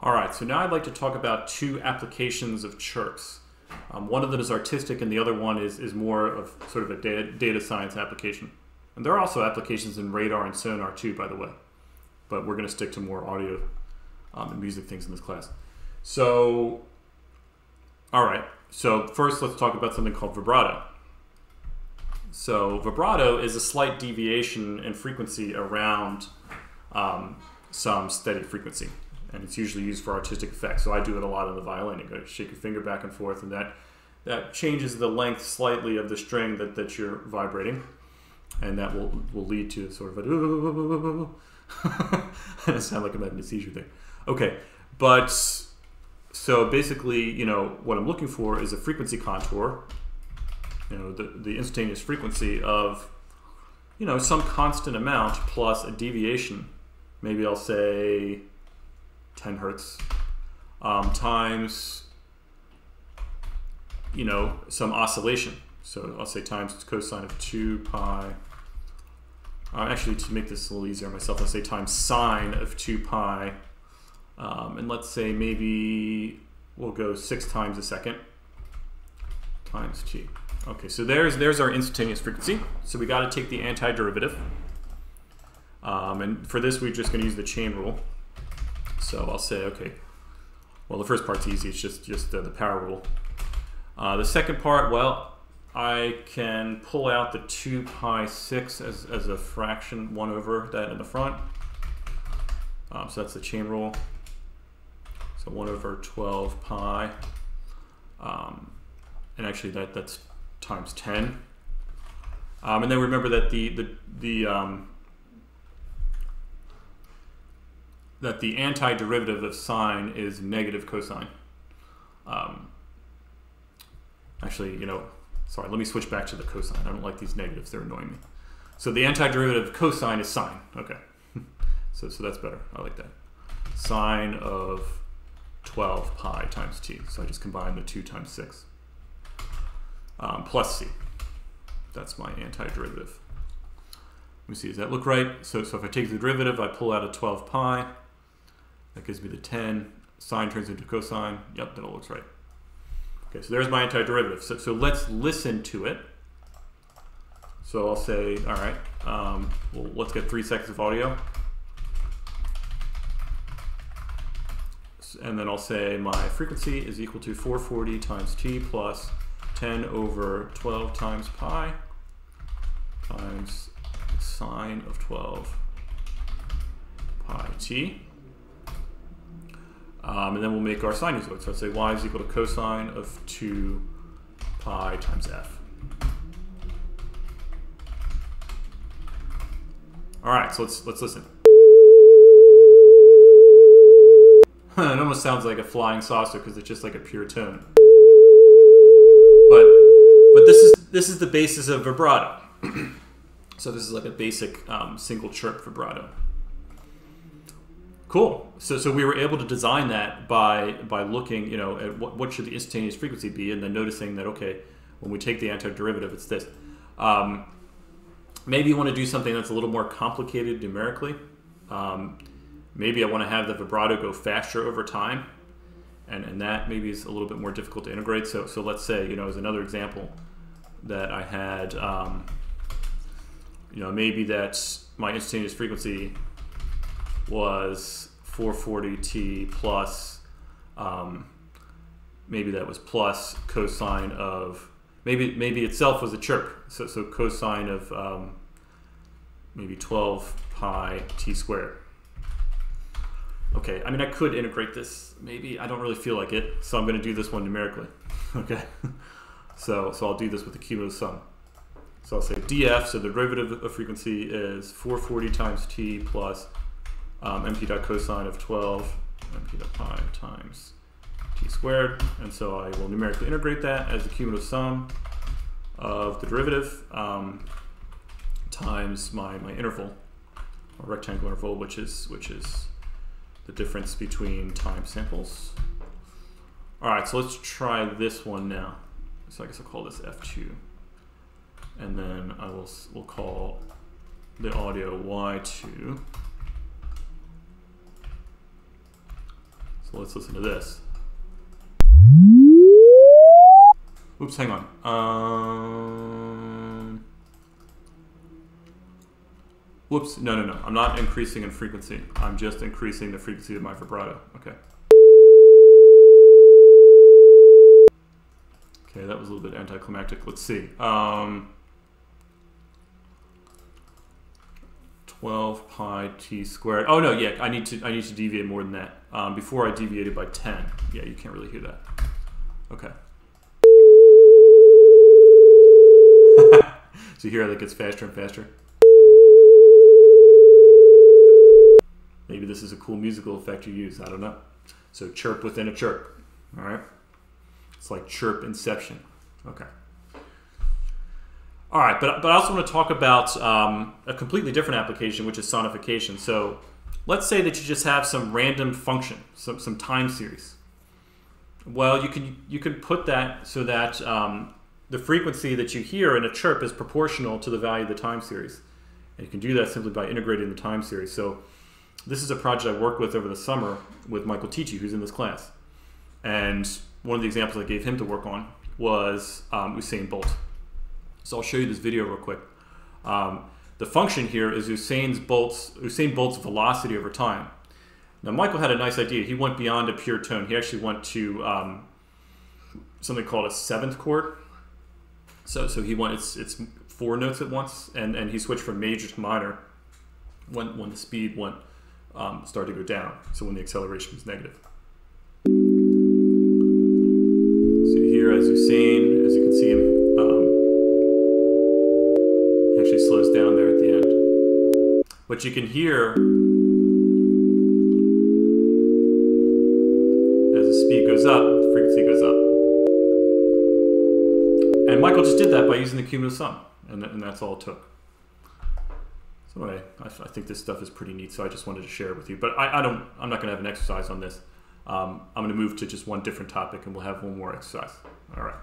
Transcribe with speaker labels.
Speaker 1: All right, so now I'd like to talk about two applications of chirps. One of them is artistic, and the other one is more of sort of a data science application. And there are also applications in radar and sonar too, by the way. But we're going to stick to more audio and music things in this class. So, all right. So first, let's talk about something called vibrato. So vibrato is a slight deviation in frequency around some steady frequency. And it's usually used for artistic effects. So I do it a lot on the violin. You go shake your finger back and forth, and that changes the length slightly of the string that you're vibrating. And that will lead to sort of a and it sounds like I'm having a seizure there. Okay, but so basically, you know, what I'm looking for is a frequency contour, you know, the instantaneous frequency of, you know, some constant amount plus a deviation. Maybe I'll say 10 hertz times, you know, some oscillation. So I'll say times cosine of 2 pi. Actually, to make this a little easier on myself, I'll say times sine of 2 pi. And let's say maybe we'll go 6 times a second times t. Okay, so there's our instantaneous frequency. So we got to take the antiderivative. And for this, we're just going to use the chain rule. So I'll say, okay, well, the first part's easy. It's just the power rule. The second part, well, I can pull out the 2 pi 6 as a fraction, 1 over that in the front. So that's the chain rule. So 1 over 12 pi. And actually that's times 10. And then remember that that the antiderivative of sine is negative cosine. Actually, you know, sorry, let me switch back to the cosine. I don't like these negatives, they're annoying me. So the antiderivative of cosine is sine. Okay, so that's better, I like that. Sine of 12 pi times t. So I just combine the 2 times 6. Plus c. That's my antiderivative. Let me see, does that look right? So if I take the derivative, I pull out a 12 pi. That gives me the 10. Sine turns into cosine. Yep, that all looks right. Okay, so there's my antiderivative. So let's listen to it. So I'll say, all right, well, let's get 3 seconds of audio. And then I'll say my frequency is equal to 440 times t plus 10 over 12 times pi times sine of 12 pi t. And then we'll make our sinusoid. So I'd say y is equal to cosine of 2 pi times f. All right, so let's listen. It almost sounds like a flying saucer because it's just like a pure tone. But this is the basis of vibrato. So this is like a basic single chirp vibrato. Cool. So we were able to design that by looking, you know, at what should the instantaneous frequency be, and then noticing that, okay, when we take the antiderivative, it's this. Maybe you want to do something that's a little more complicated numerically. Maybe I want to have the vibrato go faster over time, and that maybe is a little bit more difficult to integrate. So let's say, you know, as another example that I had, you know, maybe that my instantaneous frequency was 440t plus, maybe that was plus cosine of, maybe itself was a chirp. So cosine of maybe 12 pi t squared. Okay, I mean, I could integrate this. Maybe I don't really feel like it, so I'm going to do this one numerically. Okay, so I'll do this with the cumulative sum. So I'll say df, so the derivative of frequency is 440 times t plus mt dot cosine of 12 mt dot pi times t squared. And so I will numerically integrate that as the cumulative sum of the derivative times my interval, or rectangular interval, which is the difference between time samples. All right, so let's try this one now. So I guess I'll call this F2. And then we'll call the audio Y2. So So let's listen to this. Oops, hang on. Whoops, no. I'm not increasing in frequency. I'm just increasing the frequency of my vibrato. Okay. Okay, that was a little bit anticlimactic. Let's see. 12 pi t squared. Oh no, yeah, I need to deviate more than that. Before I deviated by 10. Yeah, you can't really hear that. Okay. So you hear how that gets faster and faster. Maybe this is a cool musical effect you use. I don't know. So chirp within a chirp. All right. It's like chirp inception. Okay. All right, but I also want to talk about a completely different application, which is sonification. So let's say that you just have some random function, some time series. Well, you can put that so that the frequency that you hear in a chirp is proportional to the value of the time series. And you can do that simply by integrating the time series. So this is a project I worked with over the summer with Michael Ticci, who's in this class. And one of the examples I gave him to work on was Usain Bolt. So I'll show you this video real quick. The function here is Usain Bolt's velocity over time. Now Michael had a nice idea. He went beyond a pure tone. He actually went to something called a seventh chord. So he went, it's 4 notes at once, and he switched from major to minor when the speed went started to go down. So when the acceleration was negative. So here, as Usain, as you can see him, actually slows down there at the end. But you can hear as the speed goes up, the frequency goes up. And Michael just did that by using the cumulative sum, and that's all it took. So anyway, I think this stuff is pretty neat, so I just wanted to share it with you. But I'm not going to have an exercise on this. I'm going to move to just one different topic, and we'll have one more exercise. All right.